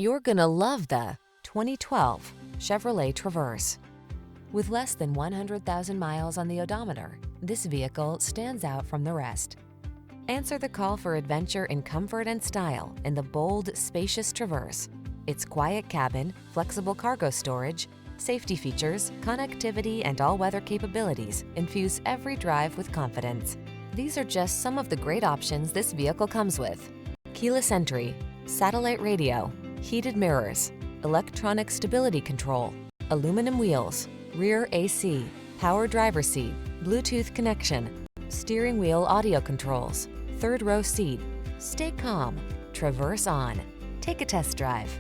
You're gonna love the 2012 Chevrolet Traverse. With less than 100,000 miles on the odometer, this vehicle stands out from the rest. Answer the call for adventure in comfort and style in the bold, spacious Traverse. Its quiet cabin, flexible cargo storage, safety features, connectivity, and all-weather capabilities infuse every drive with confidence. These are just some of the great options this vehicle comes with: keyless entry, satellite radio, heated mirrors, electronic stability control, aluminum wheels, rear AC, power driver seat, Bluetooth connection, steering wheel audio controls, third row seat. Stay calm, traverse on. Take a test drive.